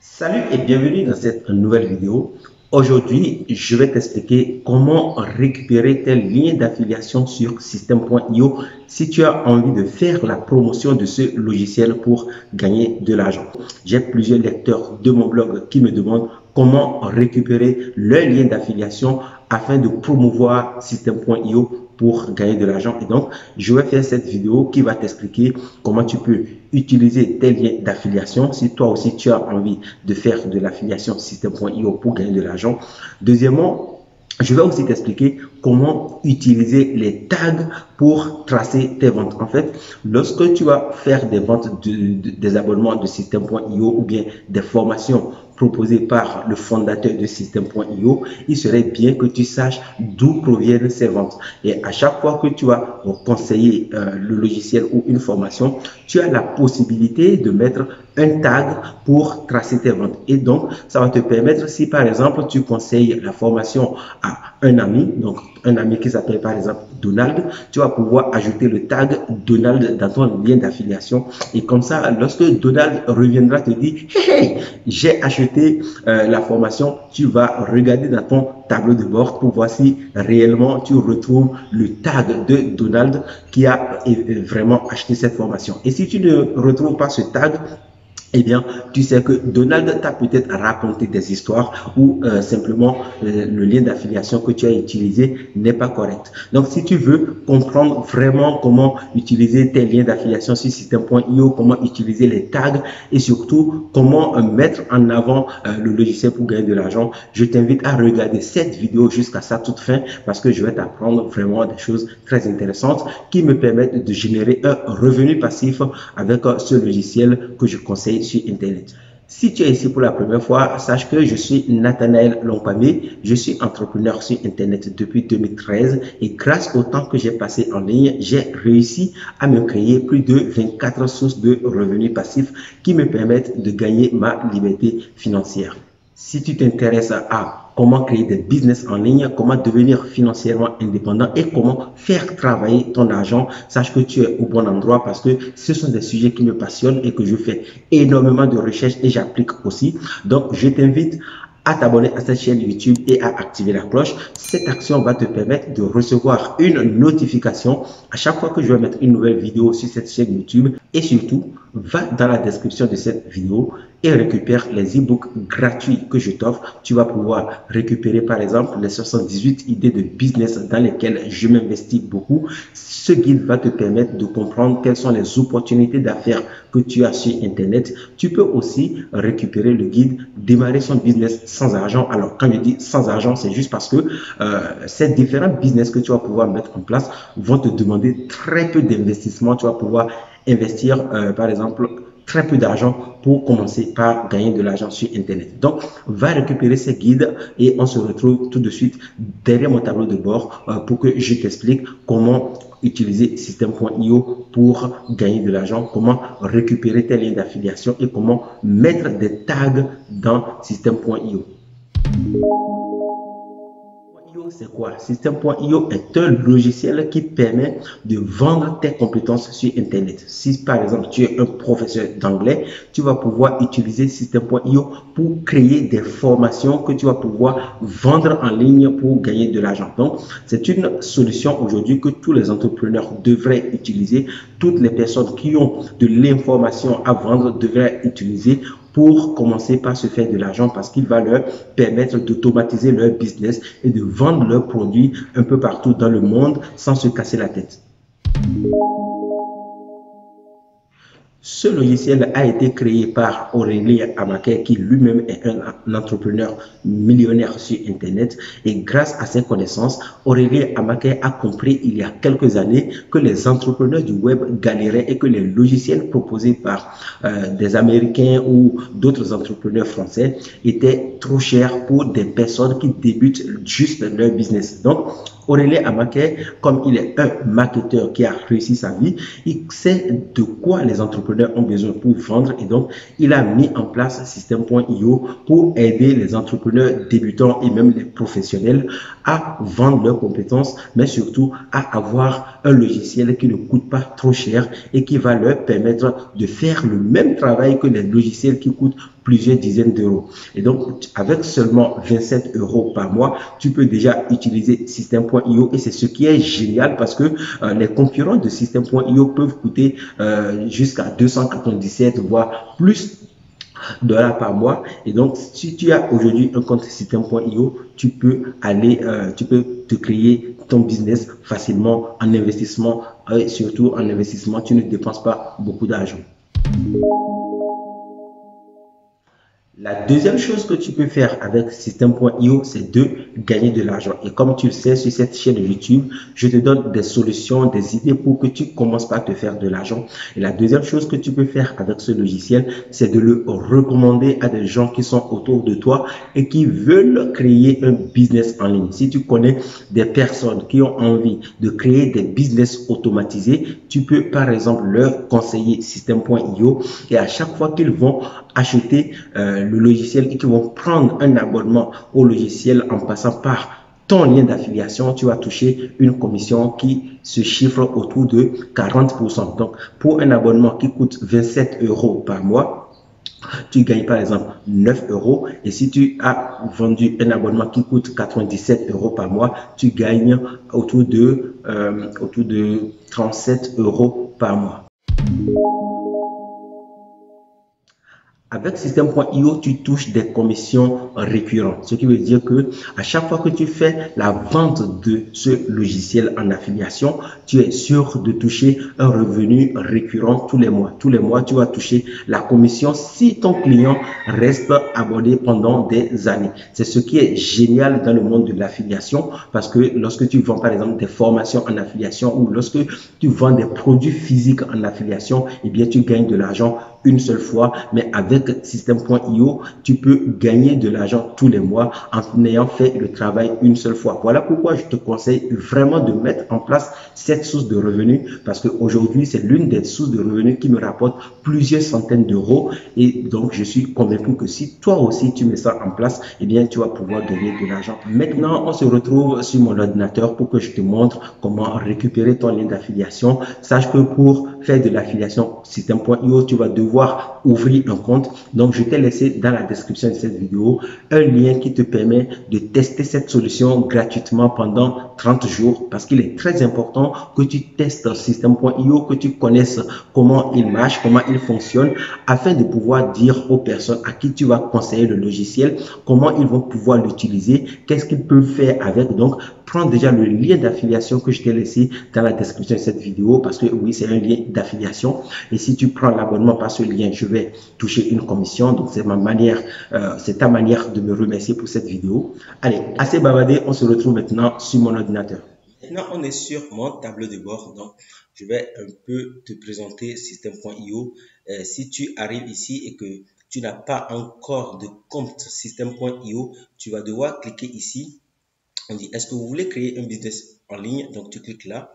Salut et bienvenue dans cette nouvelle vidéo. Aujourd'hui, je vais t'expliquer comment récupérer tes liens d'affiliation sur System.io si tu as envie de faire la promotion de ce logiciel pour gagner de l'argent. J'ai plusieurs lecteurs de mon blog qui me demandent comment récupérer leurs liens d'affiliation afin de promouvoir System.io pour gagner de l'argent. Et donc, je vais faire cette vidéo qui va t'expliquer comment tu peux utiliser tes liens d'affiliation si toi aussi tu as envie de faire de l'affiliation System.io pour gagner de l'argent. Deuxièmement, je vais aussi t'expliquer comment utiliser les tags pour tracer tes ventes. En fait, lorsque tu vas faire des ventes des abonnements de System.io ou bien des formations proposées par le fondateur de System.io, il serait bien que tu saches d'où proviennent ces ventes. Et à chaque fois que tu vas conseiller le logiciel ou une formation, tu as la possibilité de mettre un tag pour tracer tes ventes. Et donc, ça va te permettre, si par exemple, tu conseilles la formation à un ami, donc un ami qui s'appelle par exemple Donald, tu vas pouvoir ajouter le tag Donald dans ton lien d'affiliation. Et comme ça, lorsque Donald reviendra te dire « Hey, j'ai acheté la formation », tu vas regarder dans ton tableau de bord pour voir si réellement tu retrouves le tag de Donald qui a vraiment acheté cette formation. Et si tu ne retrouves pas ce tag, eh bien, tu sais que Donald t'a peut-être raconté des histoires ou simplement le lien d'affiliation que tu as utilisé n'est pas correct. Donc, si tu veux comprendre vraiment comment utiliser tes liens d'affiliation sur System.io, comment utiliser les tags et surtout comment mettre en avant le logiciel pour gagner de l'argent, je t'invite à regarder cette vidéo jusqu'à sa toute fin parce que je vais t'apprendre vraiment des choses très intéressantes qui me permettent de générer un revenu passif avec ce logiciel que je conseille sur Internet. Si tu es ici pour la première fois, sache que je suis Nathanaël Lompamé, je suis entrepreneur sur Internet depuis 2013 et grâce au temps que j'ai passé en ligne, j'ai réussi à me créer plus de 24 sources de revenus passifs qui me permettent de gagner ma liberté financière. Si tu t'intéresses à comment créer des business en ligne, comment devenir financièrement indépendant et comment faire travailler ton argent, sache que tu es au bon endroit parce que ce sont des sujets qui me passionnent et que je fais énormément de recherches et j'applique aussi. Donc, je t'invite à t'abonner à cette chaîne YouTube et à activer la cloche. Cette action va te permettre de recevoir une notification à chaque fois que je vais mettre une nouvelle vidéo sur cette chaîne YouTube. Et surtout, va dans la description de cette vidéo et récupère les e-books gratuits que je t'offre. Tu vas pouvoir récupérer par exemple les 78 idées de business dans lesquelles je m'investis beaucoup. Ce guide va te permettre de comprendre quelles sont les opportunités d'affaires que tu as sur Internet. Tu peux aussi récupérer le guide Démarrer son business sans argent. Alors, quand je dis sans argent, c'est juste parce que ces différents business que tu vas pouvoir mettre en place vont te demander très peu d'investissement. Tu vas pouvoir investir, par exemple, très peu d'argent pour commencer par gagner de l'argent sur Internet. Donc, va récupérer ces guides et on se retrouve tout de suite derrière mon tableau de bord pour que je t'explique comment utiliser System.io pour gagner de l'argent, comment récupérer tes liens d'affiliation et comment mettre des tags dans System.io. C'est quoi? System.io est un logiciel qui permet de vendre tes compétences sur Internet. Si par exemple tu es un professeur d'anglais, tu vas pouvoir utiliser System.io pour créer des formations que tu vas pouvoir vendre en ligne pour gagner de l'argent. Donc, c'est une solution aujourd'hui que tous les entrepreneurs devraient utiliser. Toutes les personnes qui ont de l'information à vendre devraient utiliser pour commencer par se faire de l'argent parce qu'il va leur permettre d'automatiser leur business et de vendre leurs produits un peu partout dans le monde sans se casser la tête. Ce logiciel a été créé par Aurélie Amaker qui lui-même est un entrepreneur millionnaire sur Internet et grâce à ses connaissances, Aurélie Amaker a compris il y a quelques années que les entrepreneurs du web galéraient et que les logiciels proposés par des Américains ou d'autres entrepreneurs français étaient trop chers pour des personnes qui débutent juste leur business. Donc, Aurélie Amaker, comme il est un marketeur qui a réussi sa vie, il sait de quoi les entrepreneurs ont besoin pour vendre et donc il a mis en place System.io pour aider les entrepreneurs débutants et même les professionnels à vendre leurs compétences, mais surtout à avoir un logiciel qui ne coûte pas trop cher et qui va leur permettre de faire le même travail que les logiciels qui coûtent plusieurs dizaines d'euros. Et donc, avec seulement 27 euros par mois, tu peux déjà utiliser System.io et c'est ce qui est génial parce que les concurrents de System.io peuvent coûter jusqu'à 297 voire plus dollars par mois. Et donc, si tu as aujourd'hui un compte System.io, tu peux tu peux te créer ton business facilement en investissement et surtout en investissement, tu ne dépenses pas beaucoup d'argent. La deuxième chose que tu peux faire avec System.io, c'est de gagner de l'argent. Et comme tu le sais, sur cette chaîne YouTube, je te donne des solutions, des idées pour que tu commences par te faire de l'argent. Et la deuxième chose que tu peux faire avec ce logiciel, c'est de le recommander à des gens qui sont autour de toi et qui veulent créer un business en ligne. Si tu connais des personnes qui ont envie de créer des business automatisés, tu peux par exemple leur conseiller System.io et à chaque fois qu'ils vont acheter le logiciel et qui vont prendre un abonnement au logiciel en passant par ton lien d'affiliation, tu vas toucher une commission qui se chiffre autour de 40%. Donc, pour un abonnement qui coûte 27 euros par mois, tu gagnes par exemple 9 euros. Et si tu as vendu un abonnement qui coûte 97 euros par mois, tu gagnes autour de 37 euros par mois. Avec System.io, tu touches des commissions récurrentes, ce qui veut dire que à chaque fois que tu fais la vente de ce logiciel en affiliation, tu es sûr de toucher un revenu récurrent tous les mois. Tous les mois, tu vas toucher la commission si ton client reste abonné pendant des années. C'est ce qui est génial dans le monde de l'affiliation parce que lorsque tu vends par exemple des formations en affiliation ou lorsque tu vends des produits physiques en affiliation, eh bien tu gagnes de l'argent une seule fois, mais avec System.io, tu peux gagner de l'argent tous les mois en ayant fait le travail une seule fois. Voilà pourquoi je te conseille vraiment de mettre en place cette source de revenus parce qu'aujourd'hui, c'est l'une des sources de revenus qui me rapporte plusieurs centaines d'euros et donc je suis convaincu que si toi aussi tu mets ça en place, eh bien tu vas pouvoir gagner de l'argent. Maintenant, on se retrouve sur mon ordinateur pour que je te montre comment récupérer ton lien d'affiliation. Sache que pour faire de l'affiliation System.io, tu vas devoir ouvrir un compte. Donc, je t'ai laissé dans la description de cette vidéo un lien qui te permet de tester cette solution gratuitement pendant 30 jours parce qu'il est très important que tu testes System.io, que tu connaisses comment il marche, comment il fonctionne afin de pouvoir dire aux personnes à qui tu vas conseiller le logiciel, comment ils vont pouvoir l'utiliser, qu'est-ce qu'ils peuvent faire avec. Donc, prends déjà le lien d'affiliation que je t'ai laissé dans la description de cette vidéo parce que oui, c'est un lien d'affiliation. Et si tu prends l'abonnement par ce lien, je vais toucher une commission. Donc, c'est ma manière, c'est ta manière de me remercier pour cette vidéo. Allez, assez bavardé, on se retrouve maintenant sur mon ordinateur. Maintenant, on est sur mon tableau de bord. Donc, je vais un peu te présenter System.io. Si tu arrives ici et que tu n'as pas encore de compte System.io, tu vas devoir cliquer ici. On dit, est-ce que vous voulez créer un business en ligne? Donc, tu cliques là.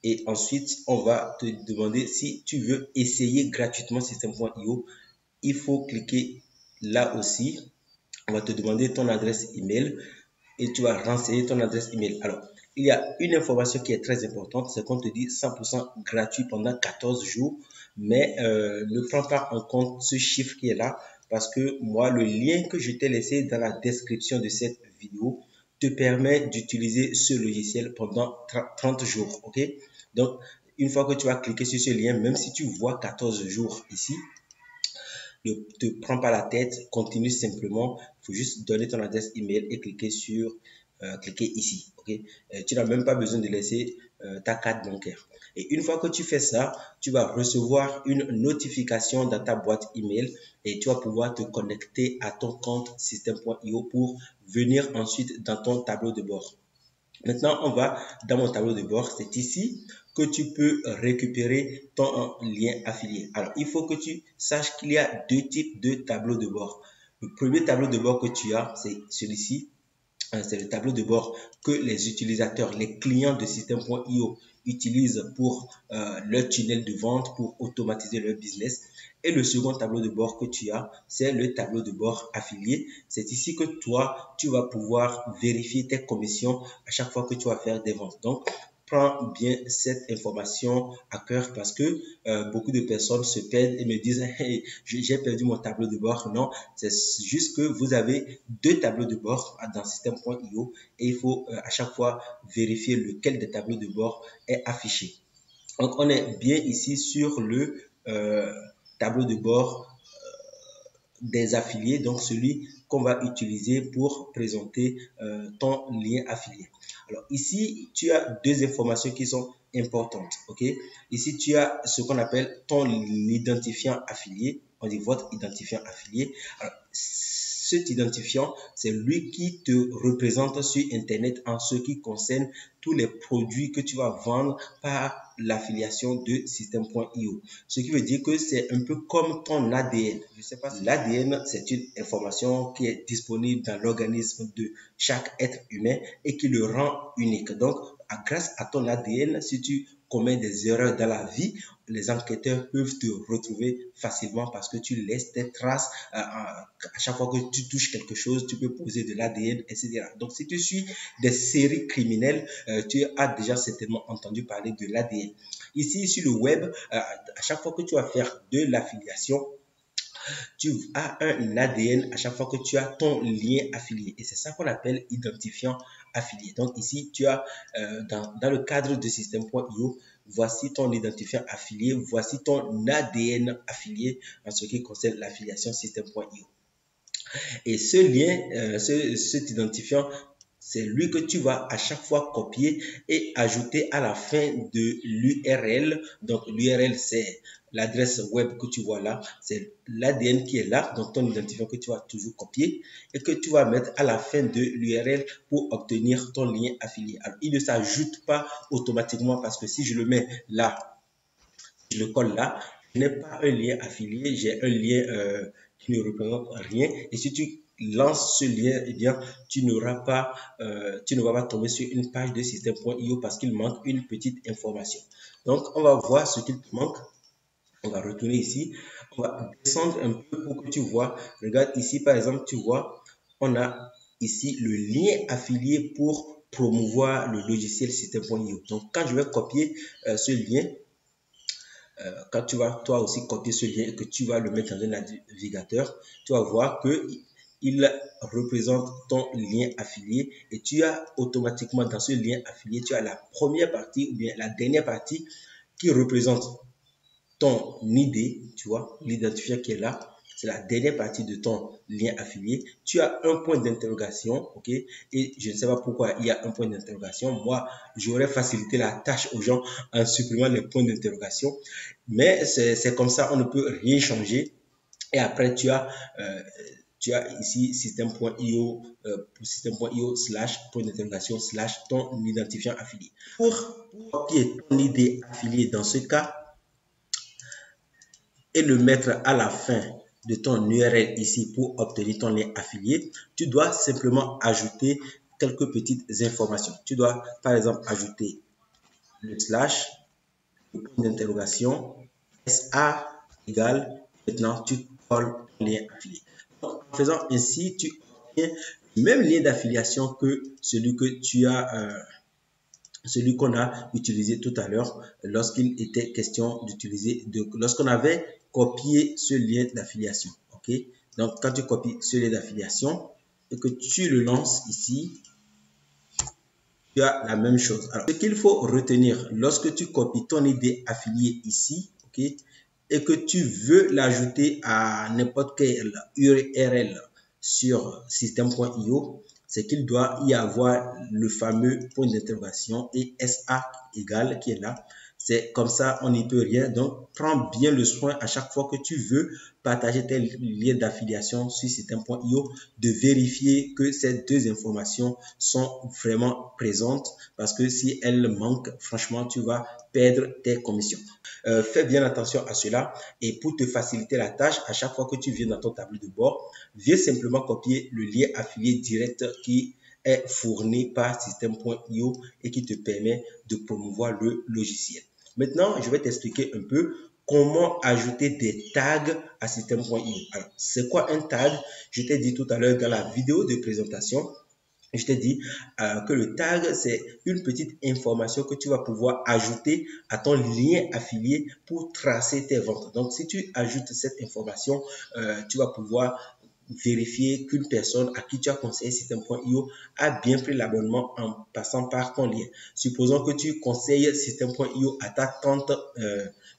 Et ensuite, on va te demander si tu veux essayer gratuitement System.io. Il faut cliquer là aussi. On va te demander ton adresse email et tu vas renseigner ton adresse email. Alors, il y a une information qui est très importante, c'est qu'on te dit 100% gratuit pendant 14 jours, mais ne prends pas en compte ce chiffre qui est là parce que moi, le lien que je t'ai laissé dans la description de cette vidéo te permet d'utiliser ce logiciel pendant 30 jours, ok? Donc, une fois que tu vas cliquer sur ce lien, même si tu vois 14 jours ici, ne te prends pas la tête, continue simplement. Il faut juste donner ton adresse email et cliquer sur cliquer ici. Ok, tu n'as même pas besoin de laisser ta carte bancaire. Et une fois que tu fais ça, tu vas recevoir une notification dans ta boîte email et tu vas pouvoir te connecter à ton compte System.io pour venir ensuite dans ton tableau de bord. Maintenant, on va dans mon tableau de bord. C'est ici que tu peux récupérer ton lien affilié. Alors, il faut que tu saches qu'il y a deux types de tableaux de bord. Le premier tableau de bord que tu as, c'est celui-ci. C'est le tableau de bord que les utilisateurs, les clients de System.io utilisent pour leur tunnel de vente, pour automatiser leur business. Et le second tableau de bord que tu as, c'est le tableau de bord affilié. C'est ici que toi, tu vas pouvoir vérifier tes commissions à chaque fois que tu vas faire des ventes. Donc, prends bien cette information à cœur parce que beaucoup de personnes se perdent et me disent hey, j'ai perdu mon tableau de bord. Non, c'est juste que vous avez deux tableaux de bord dans système.io et il faut à chaque fois vérifier lequel des tableaux de bord est affiché. Donc, on est bien ici sur le tableau de bord des affiliés, donc celui qu'on va utiliser pour présenter ton lien affilié. Alors ici, tu as deux informations qui sont importantes. Ok, ici tu as ce qu'on appelle ton identifiant affilié. On dit votre identifiant affilié. Alors, cet identifiant, c'est lui qui te représente sur Internet en ce qui concerne tous les produits que tu vas vendre par l'affiliation de système.io. Ce qui veut dire que c'est un peu comme ton ADN. Je sais pas si l'ADN, c'est une information qui est disponible dans l'organisme de chaque être humain et qui le rend unique. Donc, grâce à ton ADN, si tu commets des erreurs dans la vie, les enquêteurs peuvent te retrouver facilement parce que tu laisses tes traces. À chaque fois que tu touches quelque chose, tu peux poser de l'ADN, etc. Donc, si tu suis des séries criminelles, tu as déjà certainement entendu parler de l'ADN. Ici, sur le web, à chaque fois que tu vas faire de l'affiliation, tu as un ADN à chaque fois que tu as ton lien affilié. Et c'est ça qu'on appelle identifiant affilié. Donc ici, tu as dans le cadre de système.io, voici ton identifiant affilié, voici ton ADN affilié en ce qui concerne l'affiliation système.io. Et ce lien, cet identifiant, c'est lui que tu vas à chaque fois copier et ajouter à la fin de l'URL. Donc, l'URL, c'est l'adresse web que tu vois là. C'est l'ADN qui est là, donc ton identifiant que tu vas toujours copier et que tu vas mettre à la fin de l'URL pour obtenir ton lien affilié. Alors, il ne s'ajoute pas automatiquement parce que si je le mets là, je le colle là, je n'ai pas un lien affilié, j'ai un lien qui ne représente rien. Et si tu lances ce lien, eh bien, tu ne vas pas tomber sur une page de système.io parce qu'il manque une petite information. Donc, on va voir ce qu'il te manque. On va retourner ici. On va descendre un peu pour que tu vois. Regarde ici, par exemple, tu vois, on a ici le lien affilié pour promouvoir le logiciel système.io. Donc, quand je vais copier ce lien, quand tu vas toi aussi copier ce lien et que tu vas le mettre dans un navigateur, tu vas voir que il représente ton lien affilié et tu as automatiquement dans ce lien affilié, tu as la première partie ou bien la dernière partie qui représente ton ID, tu vois, l'identifiant qui est là. C'est la dernière partie de ton lien affilié. Tu as un point d'interrogation, ok? Et je ne sais pas pourquoi il y a un point d'interrogation. Moi, j'aurais facilité la tâche aux gens en supprimant les points d'interrogation. Mais c'est comme ça, on ne peut rien changer. Et après, tu as ici système.io système.io/point d'interrogation/ ton identifiant affilié. Pour copier ton ID affilié dans ce cas, et le mettre à la fin de ton URL ici pour obtenir ton lien affilié, tu dois simplement ajouter quelques petites informations. Tu dois par exemple ajouter le slash, le point d'interrogation, SA égale, maintenant tu colles ton lien affilié. Donc, en faisant ainsi, tu obtiens le même lien d'affiliation que celui que tu as celui qu'on a utilisé tout à l'heure lorsqu'il était question d'utiliser, lorsqu'on avait copié ce lien d'affiliation. Ok, donc quand tu copies ce lien d'affiliation et que tu le lances ici, tu as la même chose. Alors, ce qu'il faut retenir lorsque tu copies ton ID affilié ici, ok, et que tu veux l'ajouter à n'importe quelle URL sur système.io, c'est qu'il doit y avoir le fameux point d'interrogation et SA égale qui est là. C'est comme ça, on n'y peut rien. Donc, prends bien le soin à chaque fois que tu veux partager tes liens d'affiliation sur système.io de vérifier que ces deux informations sont vraiment présentes parce que si elles manquent, franchement, tu vas perdre tes commissions. Fais bien attention à cela et pour te faciliter la tâche, à chaque fois que tu viens dans ton tableau de bord, viens simplement copier le lien affilié direct qui est fourni par système.io et qui te permet de promouvoir le logiciel. Maintenant, je vais t'expliquer un peu comment ajouter des tags à système.io. Alors, c'est quoi un tag? Je t'ai dit tout à l'heure dans la vidéo de présentation je t'ai dit que le tag, c'est une petite information que tu vas pouvoir ajouter à ton lien affilié pour tracer tes ventes. Donc, si tu ajoutes cette information, tu vas pouvoir vérifier qu'une personne à qui tu as conseillé System.io a bien pris l'abonnement en passant par ton lien. Supposons que tu conseilles System.io à ta tante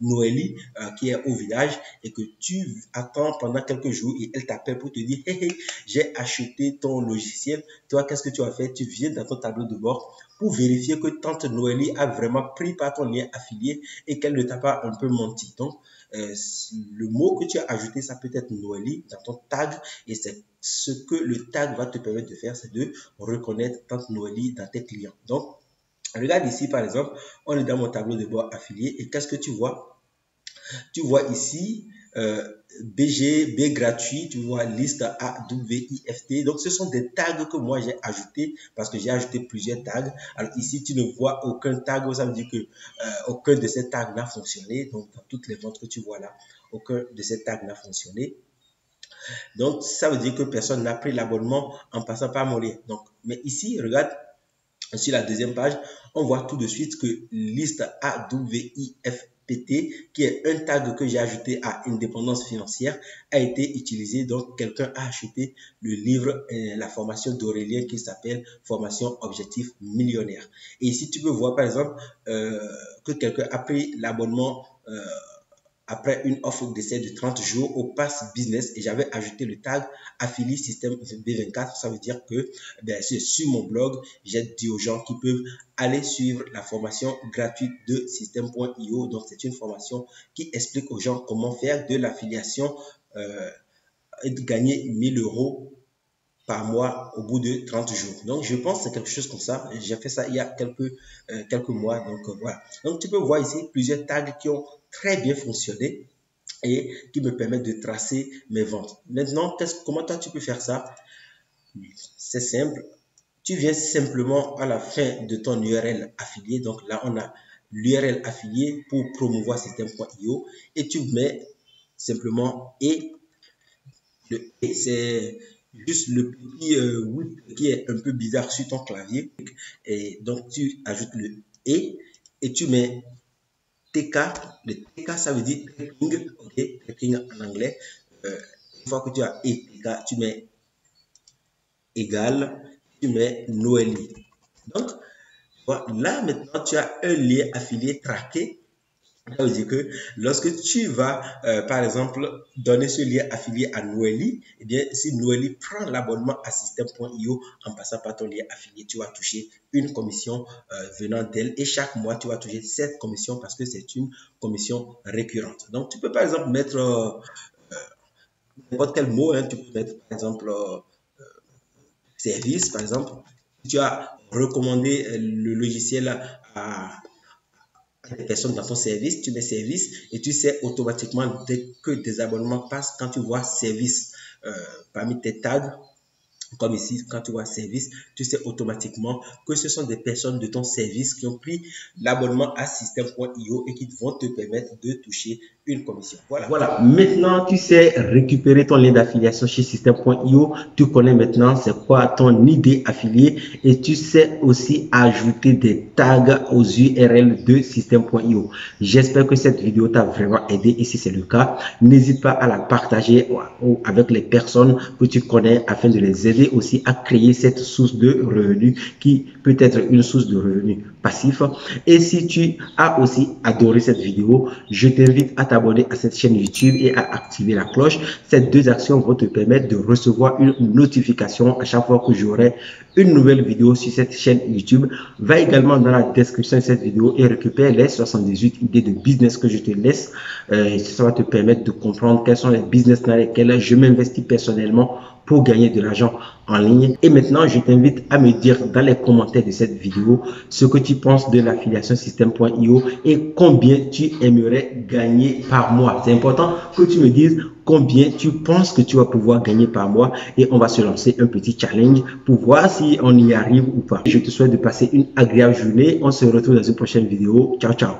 Noélie qui est au village et que tu attends pendant quelques jours et elle t'appelle pour te dire « Hey, j'ai acheté ton logiciel ». Toi, qu'est-ce que tu as fait? Tu viens dans ton tableau de bord pour vérifier que tante Noélie a vraiment pris par ton lien affilié et qu'elle ne t'a pas un peu menti. Donc, le mot que tu as ajouté, ça peut être Noélie dans ton tag et c'est ce que le tag va te permettre de faire, c'est de reconnaître tante Noélie dans tes clients. Donc, regarde ici, par exemple, on est dans mon tableau de bord affilié et qu'est-ce que tu vois? Tu vois ici BG, B gratuit, tu vois liste AWIFT. Donc, ce sont des tags que moi j'ai ajoutés parce que j'ai ajouté plusieurs tags. Alors ici, tu ne vois aucun tag, ça veut dire que aucun de ces tags n'a fonctionné. Donc, dans toutes les ventes que tu vois là, aucun de ces tags n'a fonctionné. Donc, ça veut dire que personne n'a pris l'abonnement en passant par mon lien. Donc, mais ici, regarde, sur la deuxième page, on voit tout de suite que liste AWIFT, qui est un tag que j'ai ajouté à indépendance financière, a été utilisé. Donc, quelqu'un a acheté le livre, la formation d'Aurélien qui s'appelle Formation Objectif Millionnaire. Et ici, tu peux voir, par exemple, que quelqu'un a pris l'abonnement après une offre d'essai de 30 jours au Pass Business et j'avais ajouté le tag affilié système B24. Ça veut dire que c'est sur mon blog, j'ai dit aux gens qui peuvent aller suivre la formation gratuite de System.io. Donc, c'est une formation qui explique aux gens comment faire de l'affiliation et de gagner 1000 € par mois au bout de 30 jours. Donc, je pense que c'est quelque chose comme ça. J'ai fait ça il y a quelques mois. Donc, voilà. Donc, tu peux voir ici plusieurs tags qui ont très bien fonctionné et qui me permettent de tracer mes ventes. Maintenant, comment toi tu peux faire ça? C'est simple. Tu viens simplement à la fin de ton URL affilié. Donc là, on a l'URL affilié pour promouvoir System.io et tu mets simplement et c'est juste le petit qui est un peu bizarre sur ton clavier. Et donc, tu ajoutes le et tu mets TK, le TK ça veut dire tracking, ok, tracking en anglais. Une fois que tu as TK, tu mets égal, tu mets Noélie. Donc, là maintenant tu as un lien affilié traqué. Ça veut dire que lorsque tu vas, par exemple, donner ce lien affilié à Noélie, eh bien, si Noélie prend l'abonnement à System.io en passant par ton lien affilié, tu vas toucher une commission venant d'elle et chaque mois, tu vas toucher cette commission parce que c'est une commission récurrente. Donc, tu peux par exemple mettre n'importe quel mot, hein, tu peux mettre par exemple service, par exemple. Si tu as recommandé le logiciel à des personnes dans ton service, tu mets service et tu sais automatiquement dès que des abonnements passent, quand tu vois service parmi tes tags, comme ici, quand tu vois service, tu sais automatiquement que ce sont des personnes de ton service qui ont pris l'abonnement à System.io et qui vont te permettre de toucher une commission. Voilà. Maintenant, tu sais récupérer ton lien d'affiliation chez System.io. Tu connais maintenant c'est quoi ton idée affiliée et tu sais aussi ajouter des tags aux URL de System.io. J'espère que cette vidéo t'a vraiment aidé et si c'est le cas, n'hésite pas à la partager avec les personnes que tu connais afin de les aider aussi à créer cette source de revenus qui peut être une source de revenus passif. Et si tu as aussi adoré cette vidéo, je t'invite à t'abonner à cette chaîne YouTube et à activer la cloche. Ces deux actions vont te permettre de recevoir une notification à chaque fois que j'aurai une nouvelle vidéo sur cette chaîne YouTube. Va également dans la description de cette vidéo et récupère les 78 idées de business que je te laisse. Ça va te permettre de comprendre quels sont les business dans lesquels je m'investis personnellement pour gagner de l'argent en ligne. Et maintenant, je t'invite à me dire dans les commentaires de cette vidéo ce que tu penses de l'affiliation System.io et combien tu aimerais gagner par mois. C'est important que tu me dises combien tu penses que tu vas pouvoir gagner par mois et on va se lancer un petit challenge pour voir si on y arrive ou pas. Je te souhaite de passer une agréable journée. On se retrouve dans une prochaine vidéo. Ciao, ciao.